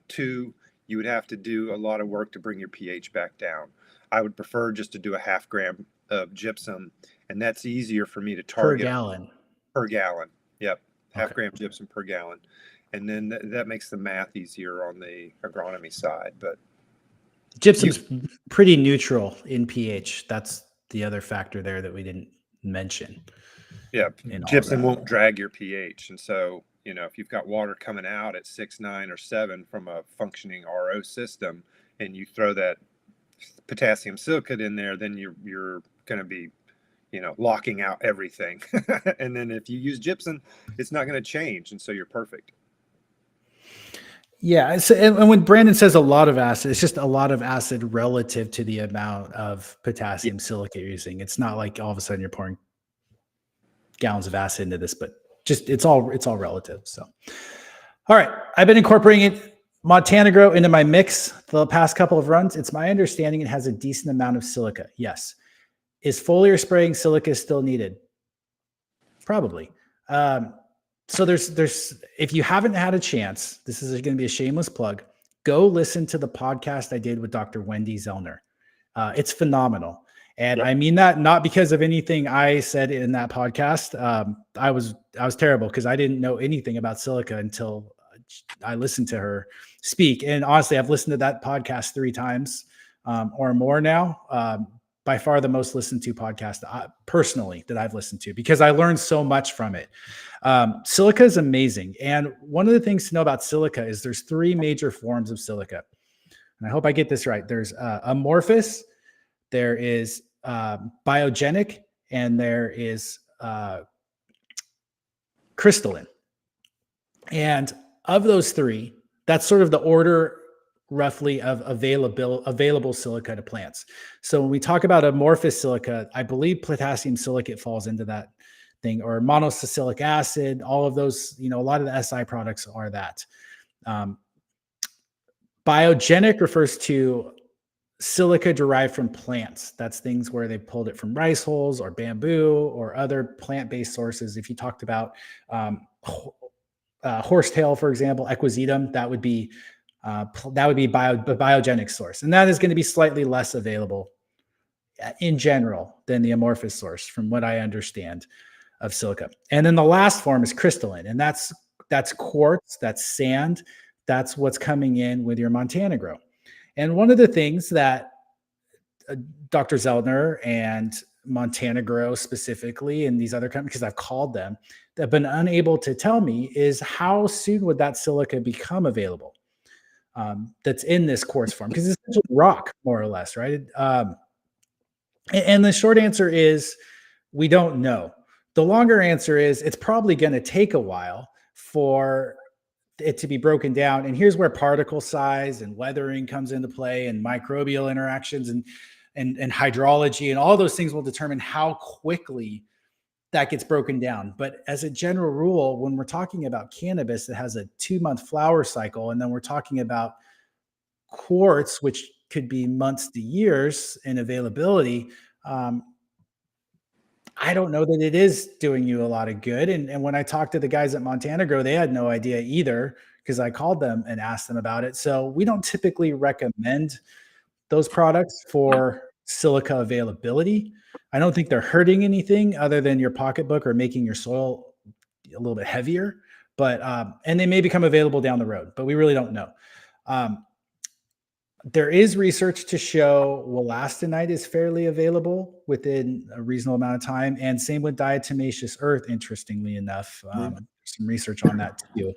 Two, you would have to do a lot of work to bring your pH back down. I would prefer just to do a 0.5 gram of gypsum, and that's easier for me to Per target gallon. per gallon. Yep, 0.5 Okay. gram gypsum per gallon, and then that makes the math easier on the agronomy side. But Gypsum's pretty neutral in pH. That's the other factor there that we didn't mention. Yeah, gypsum won't drag your pH, and so if you've got water coming out at 6, 9, or 7 from a functioning RO system, and you throw that potassium silicate in there, then you're going to be locking out everything. And then if you use gypsum, it's not going to change, and so you're perfect. Yeah. So, and when Brandon says a lot of acid, it's just a lot of acid relative to the amount of potassium silicate you're using. It's not like all of a sudden you're pouring gallons of acid into this, but just it's all relative. So, all right, I've been incorporating Montana Grow into my mix the past couple of runs. It's my understanding it has a decent amount of silica. Yes. Is foliar spraying silica still needed? Probably. So there's if you haven't had a chance, this is going to be a shameless plug. Go listen to the podcast I did with Dr. Wendy Zellner. It's phenomenal. And I mean that not because of anything I said in that podcast. I was terrible because I didn't know anything about silica until I listened to her speak. And honestly, I've listened to that podcast 3 times or more now. By far the most listened to podcast personally that I've listened to, because I learned so much from it. Silica is amazing. And one of the things to know about silica is there's 3 major forms of silica. And I hope I get this right. There's amorphous, there is biogenic, and there is crystalline. And of those 3, that's sort of the order roughly of available silica to plants. So when we talk about amorphous silica, I believe potassium silicate falls into that thing, or monosaccharic acid, all of those, a lot of the SI products are that. Biogenic refers to silica derived from plants. That's things where they pulled it from rice hulls or bamboo or other plant-based sources. If you talked about horsetail, for example, equisetum, that would be biogenic source. And that is going to be slightly less available in general than the amorphous source, from what I understand of silica. And then the last form is crystalline, and that's quartz, that's sand, that's what's coming in with your Montana Grow. And one of the things that Dr. Zellner and Montana Grow specifically, and these other companies, because I've called them, that have been unable to tell me is how soon would that silica become available that's in this quartz form, because it's essentially rock, more or less, right? And the short answer is we don't know. The longer answer is it's probably going to take a while for it to be broken down. And here's where particle size and weathering comes into play, and microbial interactions and hydrology and all those things will determine how quickly that gets broken down. But as a general rule, when we're talking about cannabis that has a 2-month flower cycle, and then we're talking about quartz, which could be months to years in availability, I don't know that it is doing you a lot of good. And when I talked to the guys at Montana Grow, they had no idea either, because I called them and asked them about it. So we don't typically recommend those products for silica availability. I don't think they're hurting anything other than your pocketbook or making your soil a little bit heavier, but and they may become available down the road, but we really don't know. There is research to show wolastanite is fairly available within a reasonable amount of time, and same with diatomaceous earth, interestingly enough. Some research on that too.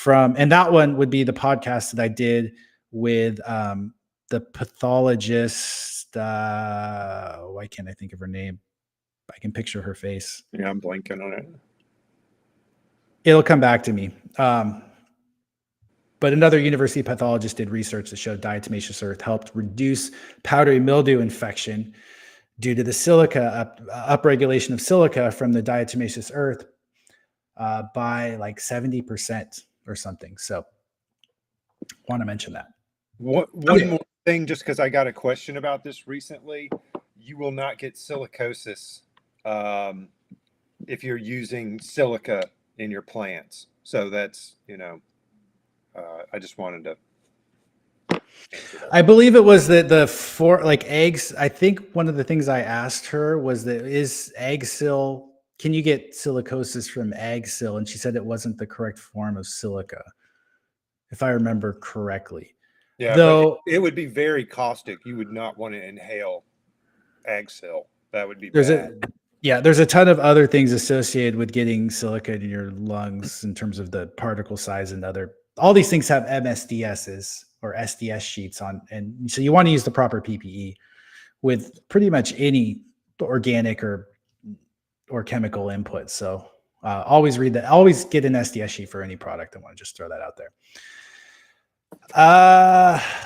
And that one would be the podcast that I did with the pathologist. Why can't I think of her name? I can picture her face. Yeah, I'm blanking on it. It'll come back to me. But But another university pathologist did research that showed diatomaceous earth helped reduce powdery mildew infection due to the silica upregulation of silica from the diatomaceous earth by like 70% or something. So want to mention that. One more thing, just because I got a question about this recently. You will not get silicosis if you're using silica in your plants. So that's, I just wanted to. I believe it was the for like eggs. I think one of the things I asked her was that is egg sill, can you get silicosis from egg sill? And she said it wasn't the correct form of silica, if I remember correctly. Yeah, Though but it would be very caustic. You would not want to inhale egg cell. That would be there's bad. there's a ton of other things associated with getting silica in your lungs in terms of the particle size and all these things have MSDSs or SDS sheets on. And so you want to use the proper PPE with pretty much any organic or chemical input. So always read that. Always get an SDS sheet for any product. I want to just throw that out there.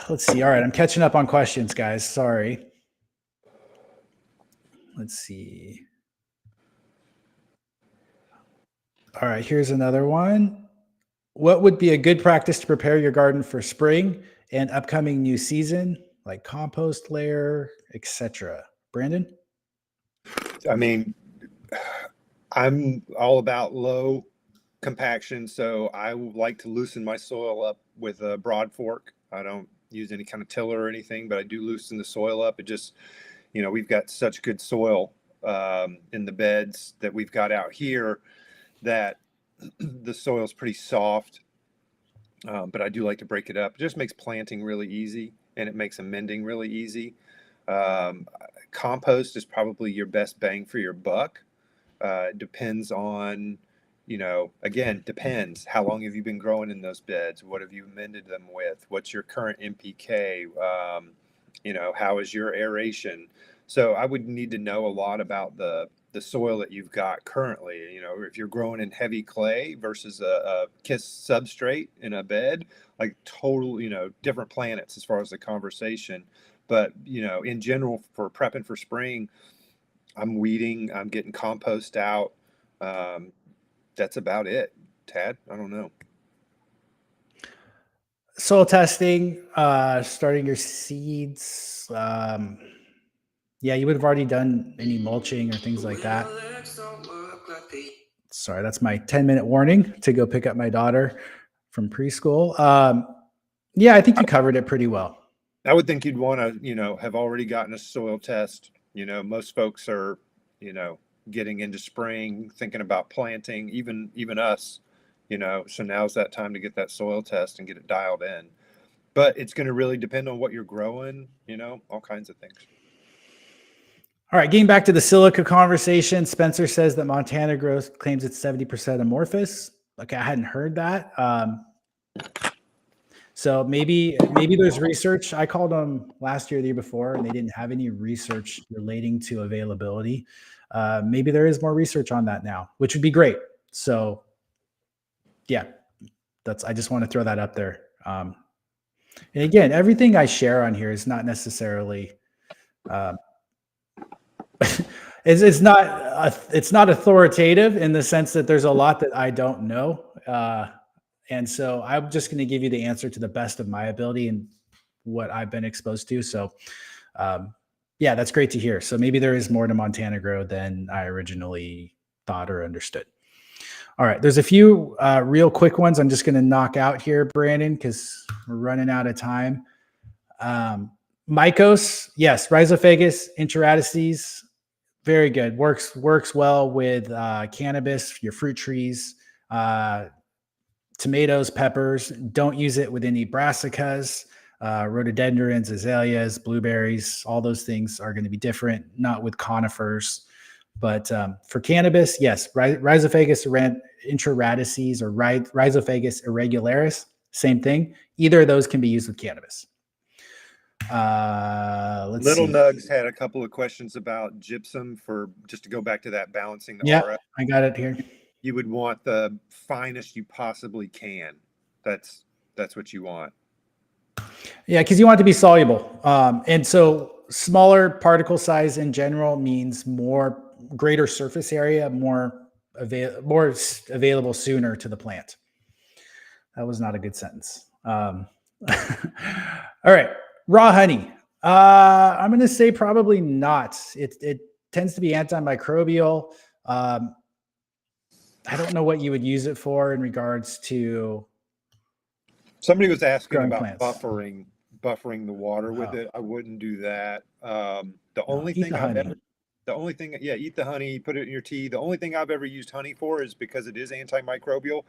Let's see. All right. I'm catching up on questions, guys. Sorry. Let's see. All right. Here's another one. What would be a good practice to prepare your garden for spring and upcoming new season, like compost layer, etc.? Brandon? I mean, I'm all about low compaction, so I would like to loosen my soil up with a broad fork. I don't use any kind of tiller or anything, but I do loosen the soil up. It just, we've got such good soil in the beds that we've got out here that the soil is pretty soft. But I do like to break it up. It just makes planting really easy, and it makes amending really easy. Compost is probably your best bang for your buck. It depends on, again, depends. How long have you been growing in those beds? What have you amended them with? What's your current NPK? How is your aeration? So I would need to know a lot about the soil that you've got currently. If you're growing in heavy clay versus a KiS substrate in a bed, like total, different planets as far as the conversation. But, in general, for prepping for spring, I'm weeding, I'm getting compost out. That's about it. Tad, I don't know. Soil testing, starting your seeds. Yeah, you would have already done any mulching or things like that. Sorry, that's my 10-minute warning to go pick up my daughter from preschool. Yeah, I think you covered it pretty well. I would think you'd want to, have already gotten a soil test. Most folks are, getting into spring, thinking about planting, even us, so now's that time to get that soil test and get it dialed in. But it's going to really depend on what you're growing, all kinds of things. All right, getting back to the silica conversation, Spencer says that Montana growth claims it's 70% amorphous. Okay, I hadn't heard that. So maybe there's research. I called them last year, the year before, and they didn't have any research relating to availability. Maybe there is more research on that now, which would be great. So yeah, I just want to throw that up there. And again, everything I share on here is not necessarily it's not authoritative in the sense that there's a lot that I don't know. And so I'm just going to give you the answer to the best of my ability and what I've been exposed to. So yeah, that's great to hear. So maybe there is more to Montana grow than I originally thought or understood. All right, there's a few real quick ones I'm just going to knock out here, Brandon, because we're running out of time. Mycos, yes, Rhizophagus, Enteratices, very good. Works well with cannabis, your fruit trees, tomatoes, peppers. Don't use it with any brassicas, rhododendrons, azaleas, blueberries. All those things are going to be different, not with conifers. But for cannabis, yes, Rhizophagus Enteratices or Rhizophagus irregularis, same thing. Either of those can be used with cannabis. Little Nugs had a couple of questions about gypsum just to go back to that balancing the yeah, RF. I got it here. You would want the finest you possibly can. That's that's what you want. Yeah, because you want it to be soluble. And so smaller particle size in general means greater surface area, more available sooner to the plant. That was not a good sentence. All right, raw honey. I'm going to say probably not. It tends to be antimicrobial. I don't know what you would use it for in regards to. Somebody was asking growing about plants. buffering the water with it. I wouldn't do that. The only eat thing the I've honey. ever, the only thing, yeah, eat the honey, put it in your tea. The only thing I've ever used honey for is because it is antimicrobial.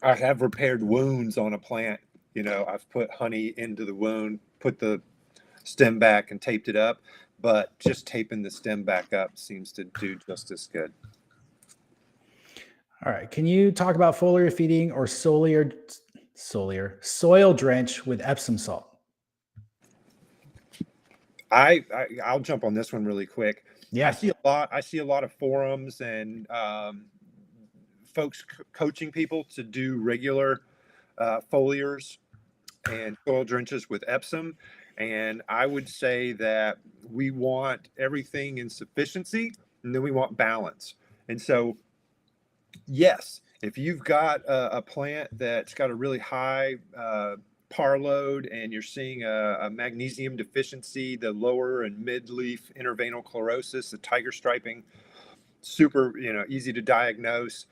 I have repaired wounds on a plant. You know, I've put honey into the wound, put the stem back and taped it up, but just taping the stem back up seems to do just as good. All right. Can you talk about foliar feeding or soil drench with Epsom salt? I'll jump on this one really quick. Yeah. I see a lot of forums and folks coaching people to do regular foliars and soil drenches with Epsom. And I would say that we want everything in sufficiency, and then we want balance. And so, yes, if you've got a plant that's got a really high par load and you're seeing a magnesium deficiency, the lower and mid leaf interveinal chlorosis, the tiger striping, super, easy to diagnose,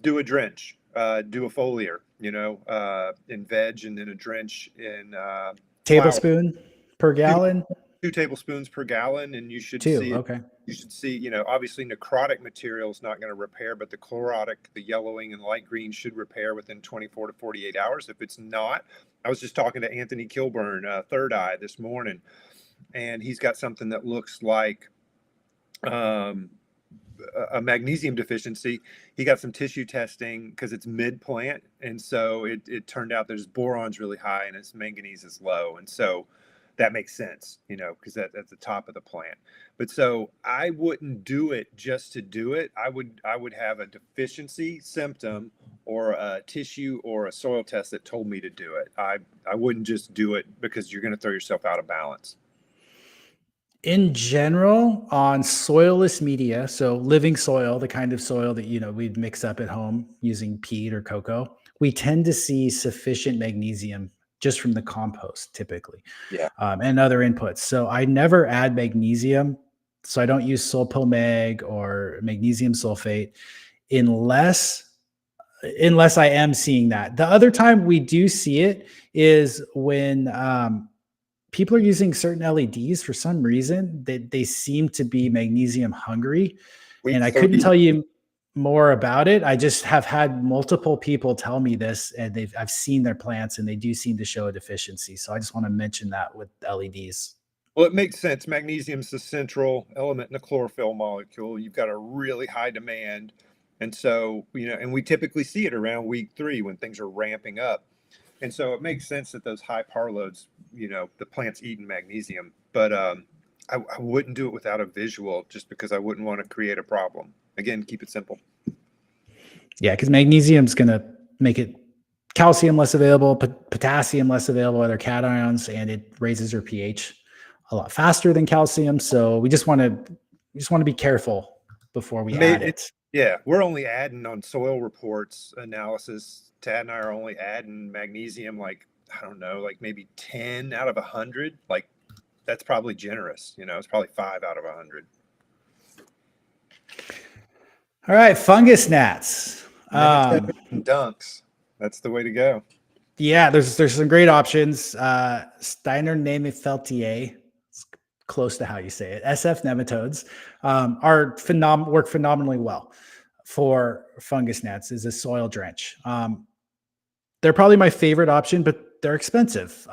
do a drench, do a foliar, in veg, and then a drench in tablespoon per gallon. 2 tablespoons per gallon, and you should Two. see Okay. You should see, obviously necrotic material is not going to repair, but the chlorotic, the yellowing and light green should repair within 24 to 48 hours. If it's not, I was just talking to Anthony Kilburn, Third Eye, this morning, and he's got something that looks like a magnesium deficiency. He got some tissue testing because it's mid plant, and so it turned out there's boron's really high and his manganese is low, and so that makes sense, because that's at the top of the plant. But so I wouldn't do it just to do it. I would have a deficiency symptom or a tissue or a soil test that told me to do it. I wouldn't just do it because you're going to throw yourself out of balance. In general, on soilless media, so living soil, the kind of soil that we'd mix up at home using peat or cocoa, we tend to see sufficient magnesium just from the compost typically, and other inputs. So I never add magnesium. So I don't use sulpomag or magnesium sulfate unless I am seeing that. The other time we do see it is when people are using certain LEDs for some reason. They seem to be magnesium hungry, and I couldn't tell you more about it. I just have had multiple people tell me this, and I've seen their plants, and they do seem to show a deficiency. So I just want to mention that with LEDs. Well, it makes sense. Magnesium's the central element in the chlorophyll molecule. You've got a really high demand, and so and we typically see it around week 3 when things are ramping up. And so it makes sense that those high par loads, the plant's eating magnesium, but I wouldn't do it without a visual, just because I wouldn't want to create a problem. Again, keep it simple. Yeah, because magnesium is going to make it calcium less available, potassium less available, other cations, and it raises your pH a lot faster than calcium. So we just want to be careful before we add it. Yeah, we're only adding on soil reports analysis. Tad and I are only adding magnesium, like, I don't know, like maybe 10 out of 100. Like, that's probably generous. It's probably 5 out of 100. All right, fungus gnats. Dunks. That's the way to go. Yeah, there's some great options. Steiner Nematheltiae, it's close to how you say it. SF nematodes work phenomenally well for fungus gnats as a soil drench. They're probably my favorite option, but they're expensive.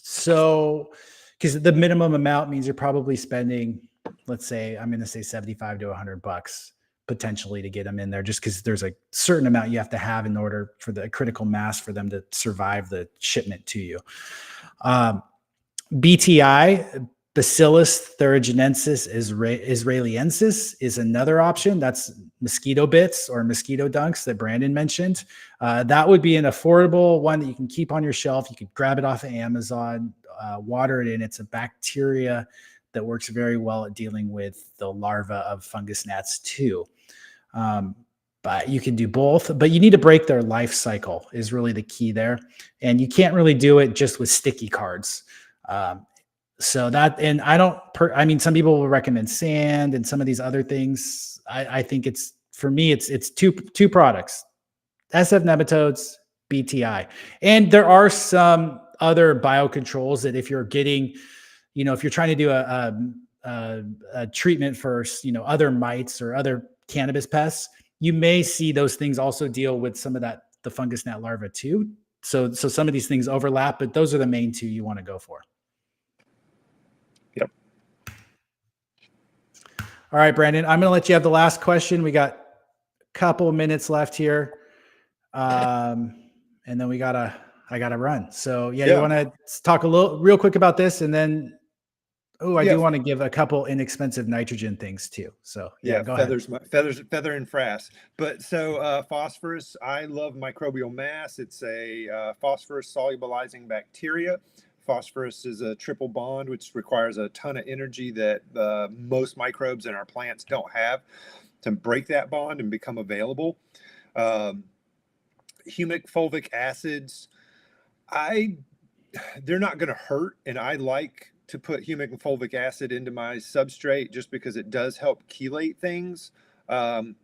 So, because the minimum amount means you're probably spending, let's say, I'm going to say $75 to $100 potentially to get them in there, just because there's a certain amount you have to have in order for the critical mass for them to survive the shipment to you. BTI, Bacillus thuringiensis israeliensis, is another option. That's mosquito bits or mosquito dunks that Brandon mentioned. That would be an affordable one that you can keep on your shelf. You could grab it off of Amazon, water it in. It's a bacteria that works very well at dealing with the larva of fungus gnats too. But you can do both, but you need to break their life cycle is really the key there. And you can't really do it just with sticky cards. So that, and I mean, some people will recommend sand and some of these other things. I think for me, it's two products, SF nematodes, BTI. And there are some other biocontrols that if you're getting, if you're trying to do a treatment for, other mites or other cannabis pests, you may see those things also deal with some of the fungus gnat larva too. So some of these things overlap, but those are the main two you want to go for. Yep. All right, Brandon, I'm going to let you have the last question. We got a couple of minutes left here. And then I gotta run. So yeah. You want to talk real quick about this, and then, I do want to give a couple inexpensive nitrogen things too. So go ahead. Feather and frass. But so phosphorus, I love microbial mass. It's a phosphorus solubilizing bacteria. Phosphorus is a triple bond, which requires a ton of energy that most microbes in our plants don't have to break that bond and become available. Humic fulvic acids, they're not going to hurt, and I like to put humic and fulvic acid into my substrate just because it does help chelate things. I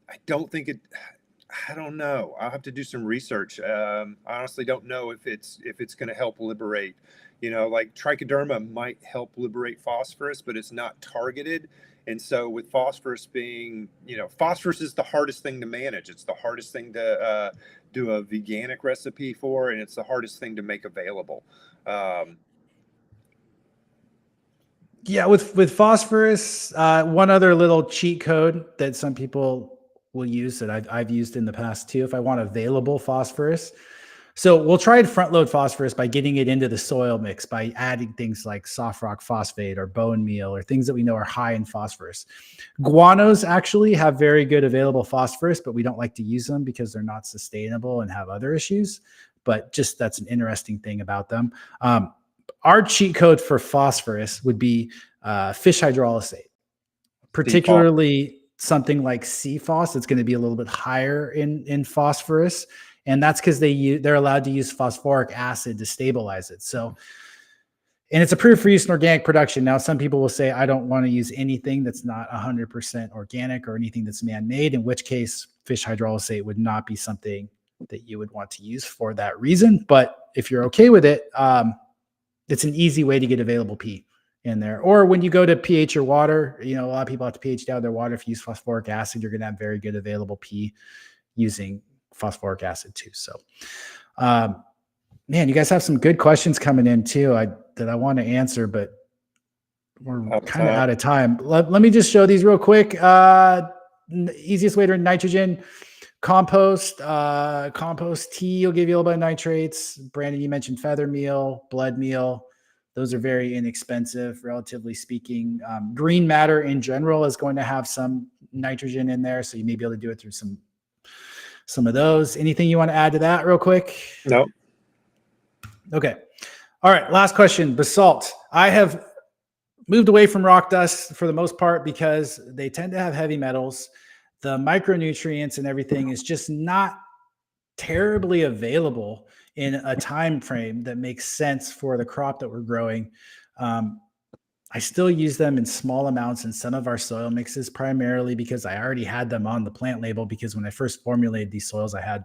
don't know. I'll have to do some research. I honestly don't know if it's going to help liberate. Like trichoderma might help liberate phosphorus, but it's not targeted. And so with phosphorus being, phosphorus is the hardest thing to manage. It's the hardest thing to do a veganic recipe for, and it's the hardest thing to make available. Yeah, with phosphorus, one other little cheat code that some people will use that I've used in the past too, if I want available phosphorus. So we'll try and front load phosphorus by getting it into the soil mix, by adding things like soft rock phosphate or bone meal or things that we know are high in phosphorus. Guanos actually have very good available phosphorus, but we don't like to use them because they're not sustainable and have other issues. But just that's an interesting thing about them. Our cheat code for phosphorus would be fish hydrolysate, particularly something like CFOS. It's going to be a little bit higher in phosphorus. And that's because they're allowed to use phosphoric acid to stabilize it. So, and it's approved for use in organic production. Now, some people will say, I don't want to use anything that's not 100% organic or anything that's man-made, in which case fish hydrolysate would not be something that you would want to use for that reason. But if you're okay with it, it's an easy way to get available P in there. Or when you go to pH your water, a lot of people have to pH down their water. If you use phosphoric acid, you're going to have very good available P using phosphoric acid too. So, man, you guys have some good questions coming in too that I want to answer, but we're kind of out of time. Let me just show these real quick. Easiest way to nitrogen. Compost tea will give you a little bit of nitrates. Brandon, you mentioned feather meal, blood meal. Those are very inexpensive, relatively speaking. Green matter in general is going to have some nitrogen in there, so you may be able to do it through some of those. Anything you want to add to that real quick? No. Okay. All right. Last question. Basalt. I have moved away from rock dust for the most part because they tend to have heavy metals. The micronutrients and everything is just not terribly available in a time frame that makes sense for the crop that we're growing. I still use them in small amounts in some of our soil mixes, primarily because I already had them on the plant label, because when I first formulated these soils, I had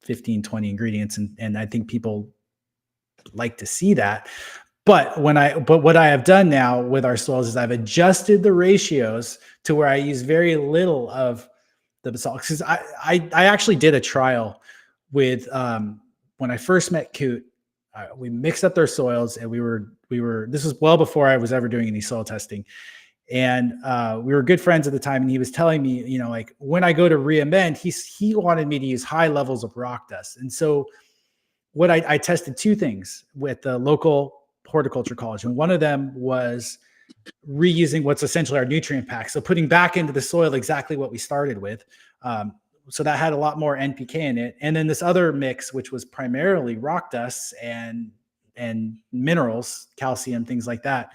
15, 20 ingredients. And I think people like to see that. But what I have done now with our soils is I've adjusted the ratios to where I use very little of the basalt. Because I actually did a trial with when I first met Coot. We mixed up their soils, and we were this was well before I was ever doing any soil testing, and we were good friends at the time. And he was telling me, like when I go to re-amend, he wanted me to use high levels of rock dust. And so what I tested two things with the local horticulture college, and one of them was reusing what's essentially our nutrient pack. So putting back into the soil exactly what we started with. So that had a lot more NPK in it. And then this other mix, which was primarily rock dust and minerals, calcium, things like that.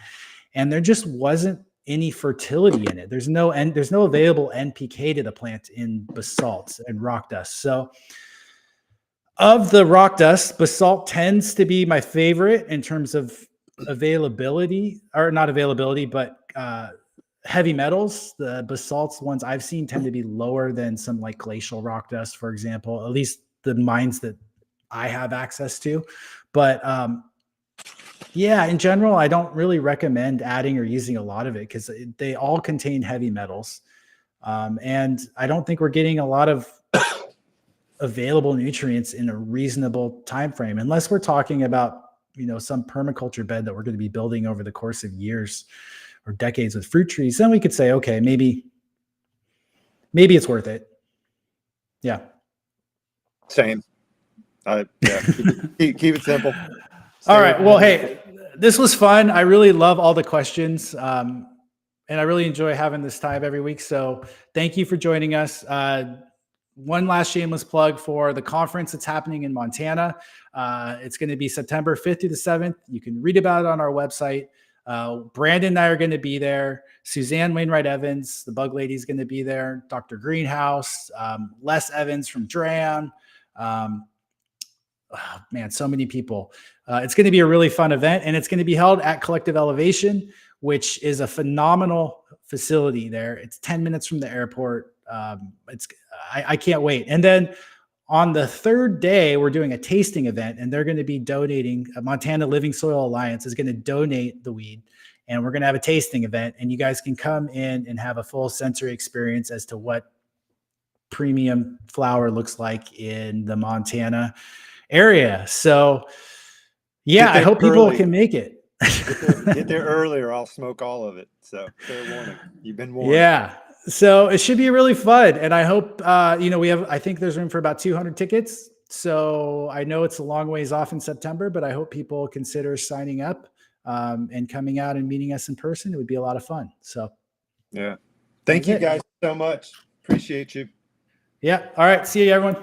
And there just wasn't any fertility in it. There's no available NPK to the plant in basalt and rock dust. So of the rock dust, basalt tends to be my favorite in terms of availability, or not availability, but heavy metals. The basalts ones I've seen tend to be lower than some like glacial rock dust, for example, at least the mines that I have access to. But yeah, in general, I don't really recommend adding or using a lot of it because they all contain heavy metals. And I don't think we're getting a lot of available nutrients in a reasonable time frame, unless we're talking about, some permaculture bed that we're going to be building over the course of years or decades with fruit trees. Then we could say, okay, maybe it's worth it. Yeah. Same. Yeah. keep it simple. All right. Well, hey, this was fun. I really love all the questions. And I really enjoy having this time every week. So thank you for joining us. One last shameless plug for the conference that's happening in Montana. It's going to be September 5th through the 7th. You can read about it on our website. Brandon and I are going to be there. Suzanne Wainwright Evans, the bug lady, is going to be there. Dr. Greenhouse, Les Evans from DRAM. Oh, man, so many people. It's going to be a really fun event, and it's going to be held at Collective Elevation, which is a phenomenal facility there. It's 10 minutes from the airport. I can't wait. And then on the third day, we're doing a tasting event, and they're going to be donating. Montana Living Soil Alliance is going to donate the weed, and we're going to have a tasting event, and you guys can come in and have a full sensory experience as to what premium flower looks like in the Montana area. So yeah, I hope people can make it. Get there early or I'll smoke all of it. So fair warning. You've been warned. Yeah. So it should be really fun. And I hope, I think there's room for about 200 tickets. So I know it's a long ways off in September, but I hope people consider signing up and coming out and meeting us in person. It would be a lot of fun. So yeah. Thank you guys so much. Appreciate you. Yeah. All right. See you, everyone.